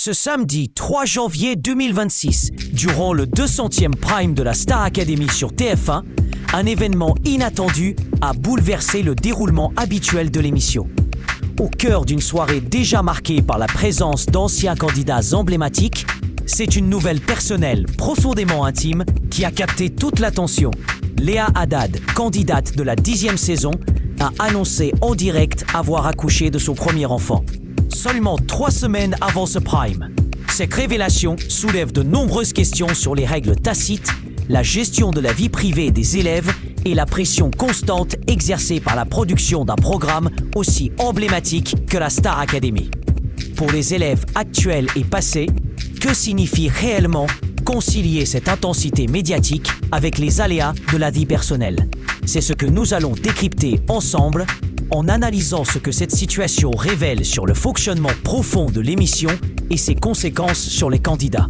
Ce samedi 3 janvier 2026, durant le 200e prime de la Star Academy sur TF1, un événement inattendu a bouleversé le déroulement habituel de l'émission. Au cœur d'une soirée déjà marquée par la présence d'anciens candidats emblématiques, c'est une nouvelle personnelle profondément intime qui a capté toute l'attention. Léa Haddad, candidate de la 10e saison, a annoncé en direct avoir accouché de son premier enfant. Seulement 3 semaines avant ce prime. Cette révélation soulève de nombreuses questions sur les règles tacites, la gestion de la vie privée des élèves et la pression constante exercée par la production d'un programme aussi emblématique que la Star Academy. Pour les élèves actuels et passés, que signifie réellement concilier cette intensité médiatique avec les aléas de la vie personnelle? C'est ce que nous allons décrypter ensemble en analysant ce que cette situation révèle sur le fonctionnement profond de l'émission et ses conséquences sur les candidats.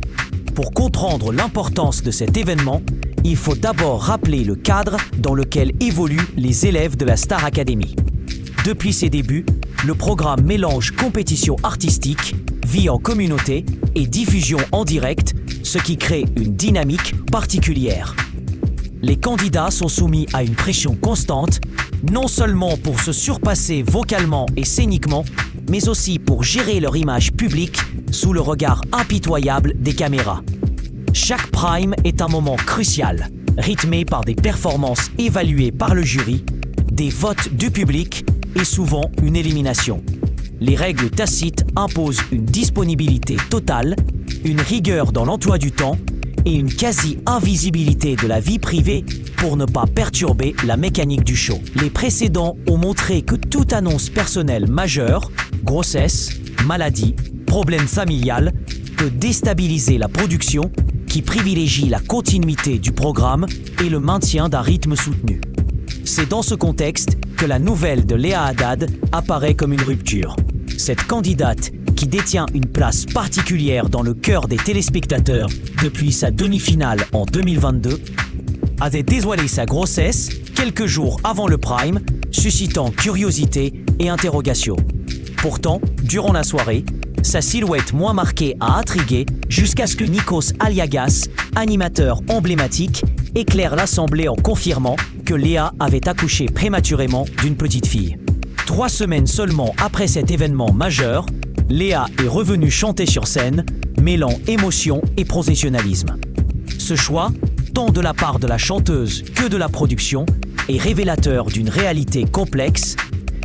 Pour comprendre l'importance de cet événement, il faut d'abord rappeler le cadre dans lequel évoluent les élèves de la Star Academy. Depuis ses débuts, le programme mélange compétition artistique, vie en communauté et diffusion en direct, ce qui crée une dynamique particulière. Les candidats sont soumis à une pression constante, non seulement pour se surpasser vocalement et scéniquement, mais aussi pour gérer leur image publique sous le regard impitoyable des caméras. Chaque prime est un moment crucial, rythmé par des performances évaluées par le jury, des votes du public et souvent une élimination. Les règles tacites imposent une disponibilité totale, une rigueur dans l'emploi du temps et une quasi-invisibilité de la vie privée pour ne pas perturber la mécanique du show. Les précédents ont montré que toute annonce personnelle majeure, grossesse, maladie, problème familial, peut déstabiliser la production qui privilégie la continuité du programme et le maintien d'un rythme soutenu. C'est dans ce contexte que la nouvelle de Léa Haddad apparaît comme une rupture. Cette candidate, qui détient une place particulière dans le cœur des téléspectateurs depuis sa demi-finale en 2022, avait dévoilé sa grossesse quelques jours avant le prime, suscitant curiosité et interrogation. Pourtant, durant la soirée, sa silhouette moins marquée a intrigué jusqu'à ce que Nikos Aliagas, animateur emblématique, éclaire l'assemblée en confirmant que Léa avait accouché prématurément d'une petite fille. 3 semaines seulement après cet événement majeur, Léa est revenue chanter sur scène, mêlant émotion et professionnalisme. Ce choix, tant de la part de la chanteuse que de la production, est révélateur d'une réalité complexe.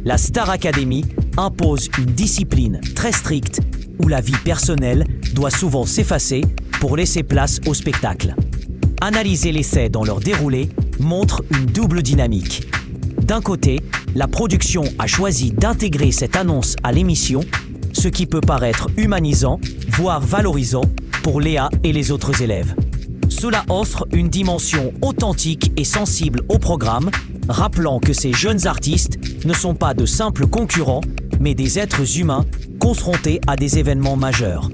La Star Academy impose une discipline très stricte où la vie personnelle doit souvent s'effacer pour laisser place au spectacle. Analyser l'essai dans leur déroulé montre une double dynamique. D'un côté, la production a choisi d'intégrer cette annonce à l'émission, ce qui peut paraître humanisant, voire valorisant pour Léa et les autres élèves. Cela offre une dimension authentique et sensible au programme, rappelant que ces jeunes artistes ne sont pas de simples concurrents, mais des êtres humains confrontés à des événements majeurs.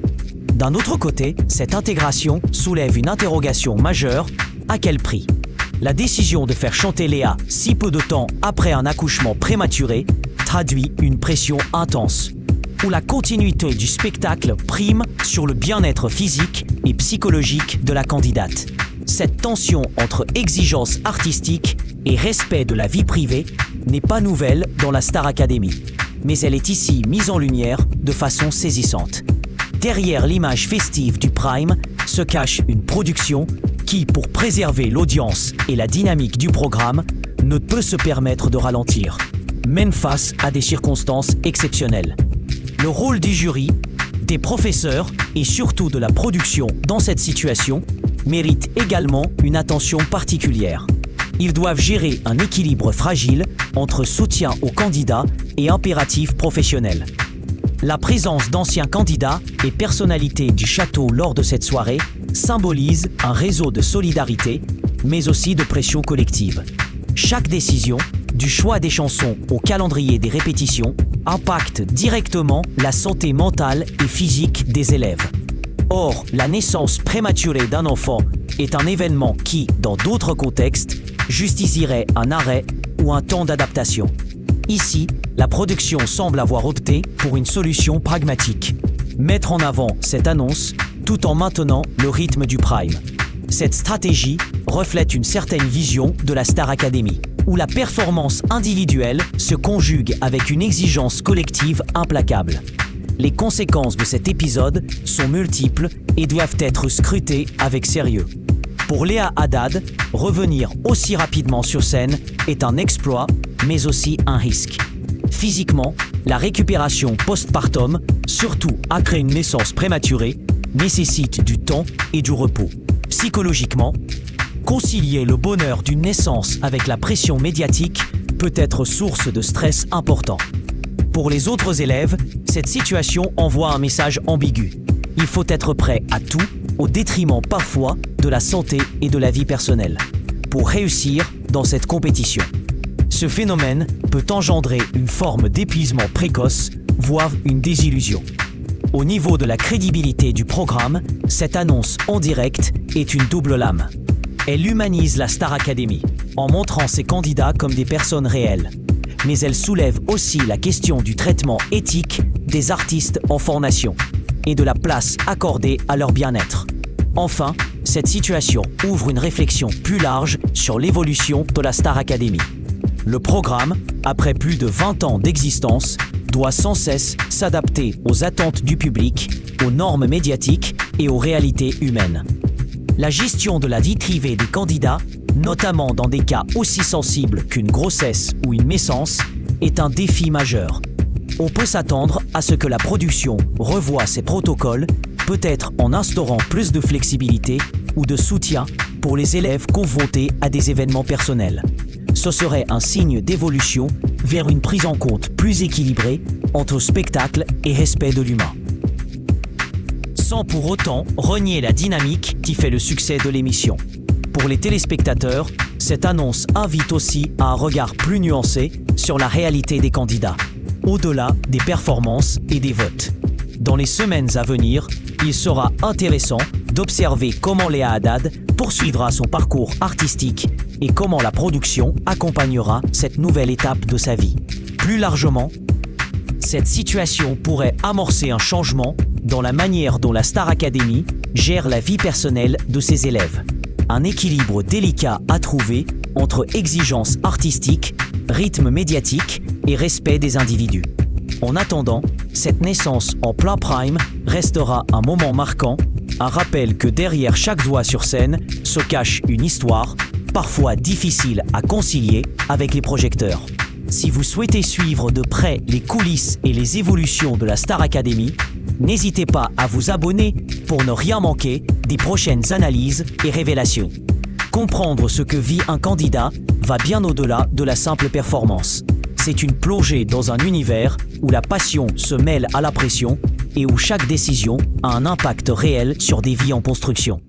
D'un autre côté, cette intégration soulève une interrogation majeure: à quel prix? La décision de faire chanter Léa si peu de temps après un accouchement prématuré traduit une pression intense, où la continuité du spectacle prime sur le bien-être physique et psychologique de la candidate. Cette tension entre exigence artistique et respect de la vie privée n'est pas nouvelle dans la Star Academy, mais elle est ici mise en lumière de façon saisissante. Derrière l'image festive du prime se cache une production qui, pour préserver l'audience et la dynamique du programme, ne peut se permettre de ralentir, même face à des circonstances exceptionnelles. Le rôle du jury, des professeurs et surtout de la production dans cette situation mérite également une attention particulière. Ils doivent gérer un équilibre fragile entre soutien aux candidats et impératifs professionnels. La présence d'anciens candidats et personnalités du château lors de cette soirée symbolise un réseau de solidarité, mais aussi de pression collective. Chaque décision, du choix des chansons au calendrier des répétitions, impacte directement la santé mentale et physique des élèves. Or, la naissance prématurée d'un enfant est un événement qui, dans d'autres contextes, justifierait un arrêt ou un temps d'adaptation. Ici, la production semble avoir opté pour une solution pragmatique. Mettre en avant cette annonce tout en maintenant le rythme du prime. Cette stratégie reflète une certaine vision de la Star Academy, où la performance individuelle se conjugue avec une exigence collective implacable. Les conséquences de cet épisode sont multiples et doivent être scrutées avec sérieux. Pour Léa Haddad, revenir aussi rapidement sur scène est un exploit, mais aussi un risque. Physiquement, la récupération postpartum, surtout après une naissance prématurée, nécessite du temps et du repos. Psychologiquement, concilier le bonheur d'une naissance avec la pression médiatique peut être source de stress important. Pour les autres élèves, cette situation envoie un message ambigu. Il faut être prêt à tout, au détriment parfois de la santé et de la vie personnelle, pour réussir dans cette compétition. Ce phénomène peut engendrer une forme d'épuisement précoce, voire une désillusion. Au niveau de la crédibilité du programme, cette annonce en direct est une double lame. Elle humanise la Star Academy, en montrant ses candidats comme des personnes réelles. Mais elle soulève aussi la question du traitement éthique des artistes en formation et de la place accordée à leur bien-être. Enfin, cette situation ouvre une réflexion plus large sur l'évolution de la Star Academy. Le programme, après plus de 20 ans d'existence, doit sans cesse s'adapter aux attentes du public, aux normes médiatiques et aux réalités humaines. La gestion de la vie privée des candidats, notamment dans des cas aussi sensibles qu'une grossesse ou une naissance, est un défi majeur. On peut s'attendre à ce que la production revoie ses protocoles, peut-être en instaurant plus de flexibilité ou de soutien pour les élèves confrontés à des événements personnels. Ce serait un signe d'évolution vers une prise en compte plus équilibrée entre spectacle et respect de l'humain. Sans pour autant renier la dynamique qui fait le succès de l'émission. Pour les téléspectateurs, cette annonce invite aussi à un regard plus nuancé sur la réalité des candidats, au-delà des performances et des votes. Dans les semaines à venir, il sera intéressant d'observer comment Léa Haddad poursuivra son parcours artistique et comment la production accompagnera cette nouvelle étape de sa vie. Plus largement, cette situation pourrait amorcer un changement dans la manière dont la Star Academy gère la vie personnelle de ses élèves. Un équilibre délicat à trouver entre exigence artistique, rythme médiatique et respect des individus. En attendant, cette naissance en plein prime restera un moment marquant, un rappel que derrière chaque voix sur scène se cache une histoire, parfois difficile à concilier avec les projecteurs. Si vous souhaitez suivre de près les coulisses et les évolutions de la Star Academy, n'hésitez pas à vous abonner pour ne rien manquer des prochaines analyses et révélations. Comprendre ce que vit un candidat va bien au-delà de la simple performance. C'est une plongée dans un univers où la passion se mêle à la pression et où chaque décision a un impact réel sur des vies en construction.